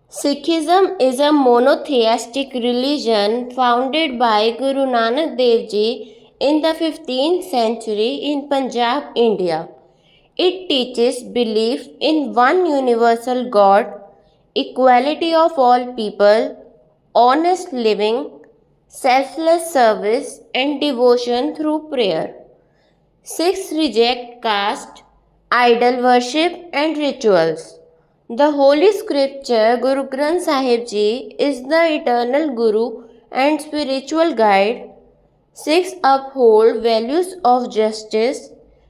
Sikhism is a monotheistic religion founded by Guru Nanak Dev Ji in the 15th century in Punjab, India. It teaches belief in one universal God, equality of all people, honest living, selfless service, and devotion through prayer. Sikhs reject caste, idol worship, and rituals. The Holy Scripture, Guru Granth Sahib Ji, is the eternal Guru and spiritual guide. Sikhs uphold values of justice,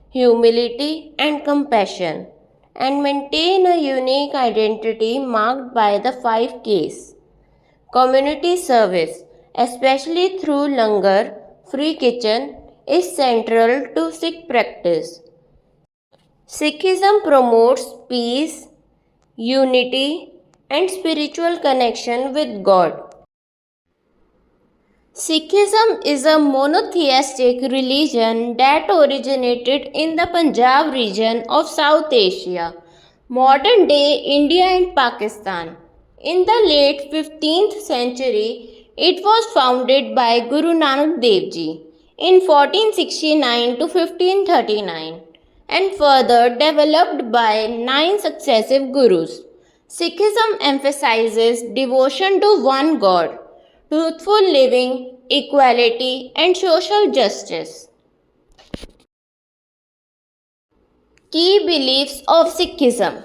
humility, and compassion, and maintain a unique identity marked by the 5 Ks. Community service, especially through langar, free kitchen, is central to Sikh practice. Sikhism promotes peace, unity, and spiritual connection with God. Sikhism is a monotheistic religion that originated in the Punjab region of South Asia, modern day India and Pakistan. In the late 15th century, it was founded by Guru Nanak Dev Ji in 1469 to 1539 and further developed by 9 successive gurus. Sikhism emphasizes devotion to one God, truthful living, equality, and social justice. Key beliefs of Sikhism.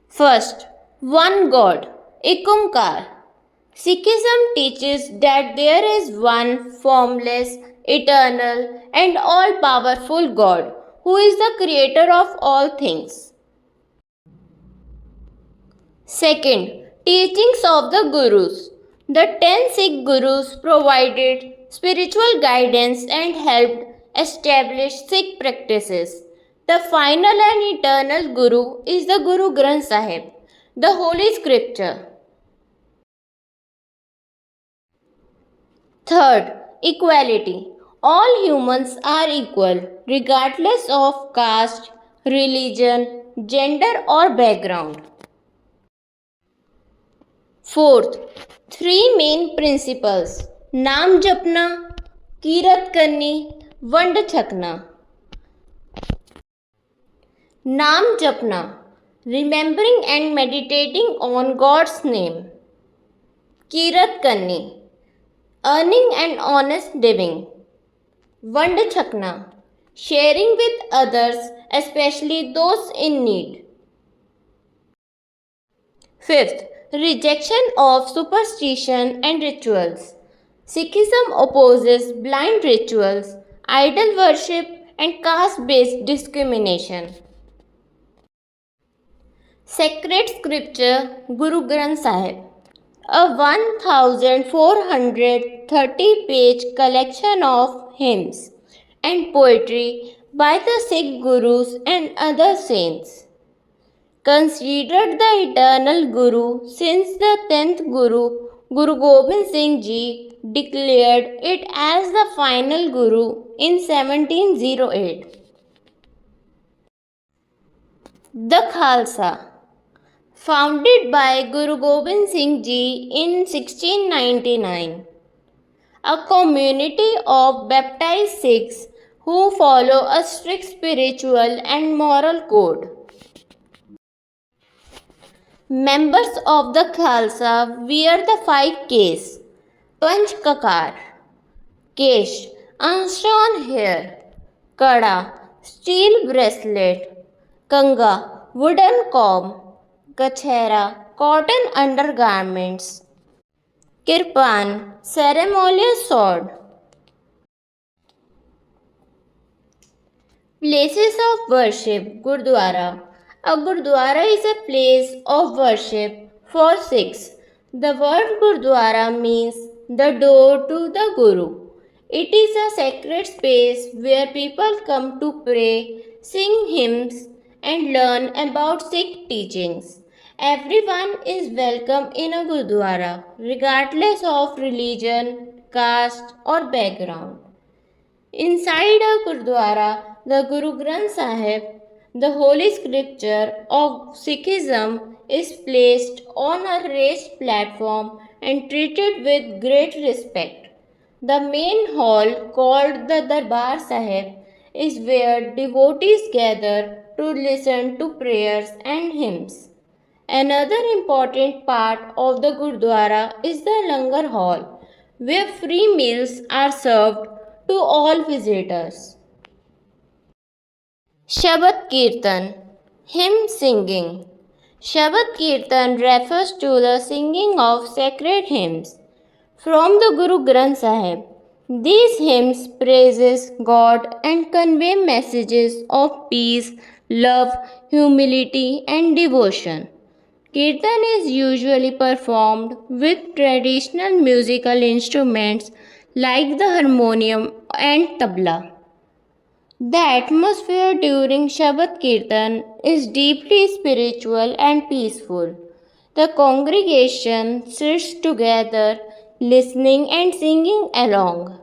First, one God, Ek Onkar. Sikhism teaches that there is one formless, eternal, and all powerful God who is the creator of all things. Second, teachings of the Gurus. The 10 Sikh Gurus provided spiritual guidance and helped establish Sikh practices. The final and eternal Guru is the Guru Granth Sahib, the Holy Scripture. Third, equality. All humans are equal, regardless of caste, religion, gender, or background. Fourth, 3 main principles: नाम जपना, कीरत करनी, वंड छकना. नाम जपना, remembering and meditating on God's name. Kirat करनी, earning and honest living. वंड छकना, sharing with others, especially those in need. Fifth, rejection of superstition and rituals. Sikhism opposes blind rituals, idol worship, and caste based discrimination. Sacred Scripture, Guru Granth Sahib, a 1430-page collection of hymns and poetry by the Sikh Gurus and other saints. Considered the eternal Guru since the 10th Guru, Guru Gobind Singh Ji declared it as the final Guru in 1708. The Khalsa, founded by Guru Gobind Singh Ji in 1699, a community of baptized Sikhs who follow a strict spiritual and moral code. Members of the Khalsa wear the 5 Ks: Panch Kakar, Kesh, unshorn hair; Kada, steel bracelet; Kanga, wooden comb; Kachhera, cotton undergarments; Kirpan, ceremonial sword. Places of worship, Gurdwara. A Gurdwara is a place of worship for Sikhs. The word Gurdwara means the door to the Guru. It is a sacred space where people come to pray, sing hymns, and learn about Sikh teachings. Everyone is welcome in a Gurdwara, regardless of religion, caste, or background. Inside a Gurdwara, the Guru Granth Sahib, The holy scripture of Sikhism is placed on a raised platform and treated with great respect. The main hall, called the Darbar Sahib, is where devotees gather to listen to prayers and hymns. Another important part of the Gurdwara is the Langar Hall, where free meals are served to all visitors. Shabad Kirtan, hymn singing. Shabad Kirtan refers to the singing of sacred hymns from the Guru Granth Sahib. These hymns praises God and convey messages of peace, love, humility and devotion. Kirtan is usually performed with traditional musical instruments like the harmonium and tabla. The atmosphere during Shabad Kirtan is deeply spiritual and peaceful. The congregation sits together, listening and singing along,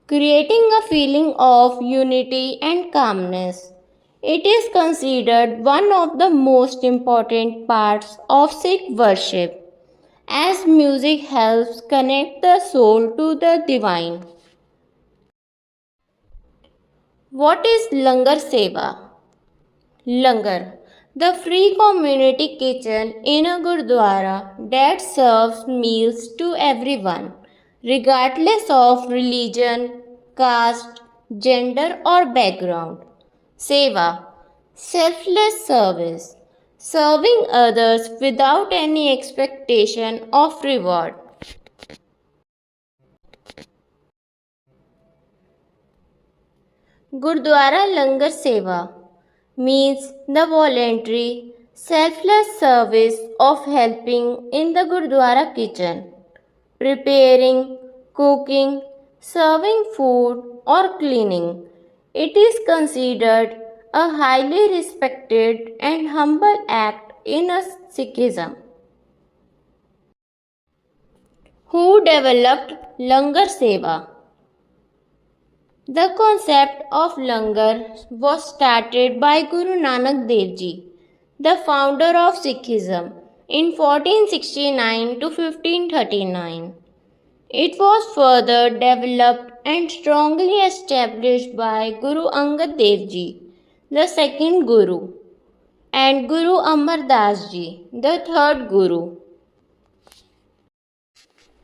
creating a feeling of unity and calmness. It is considered one of the most important parts of Sikh worship, as music helps connect the soul to the divine. What is Langar Seva? Langar, the free community kitchen in a Gurdwara that serves meals to everyone, regardless of religion, caste, gender, or background. Seva, selfless service, serving others without any expectation of reward. Gurdwara Langar Seva means the voluntary, selfless service of helping in the Gurdwara kitchen, preparing, cooking, serving food, or cleaning. It is considered a highly respected and humble act in a Sikhism. Who developed Langar Seva? The concept of langar was started by Guru Nanak Dev Ji, the founder of Sikhism, in 1469 to 1539. It was further developed and strongly established by Guru Angad Dev Ji, the second Guru, and Guru Amar Das Ji, the third Guru.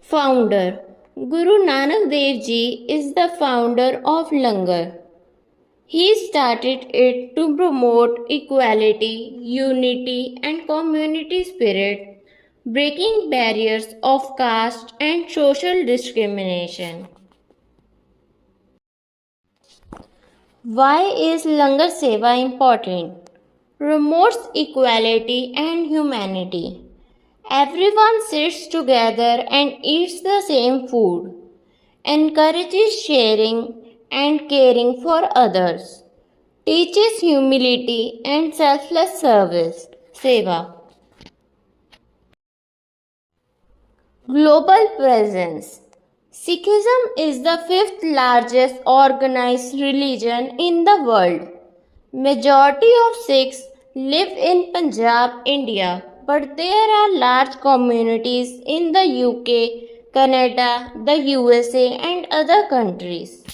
Founder Guru Nanak Dev Ji is the founder of Langar. He started it to promote equality, unity, and community spirit, breaking barriers of caste and social discrimination. Why is Langar Seva important? Promotes equality and humanity. Everyone sits together and eats the same food, encourages sharing and caring for others, teaches humility and selfless service, seva. Global presence. Sikhism is the fifth largest organized religion in the world. Majority of Sikhs live in Punjab, India, but there are large communities in the UK, Canada, the USA and other countries.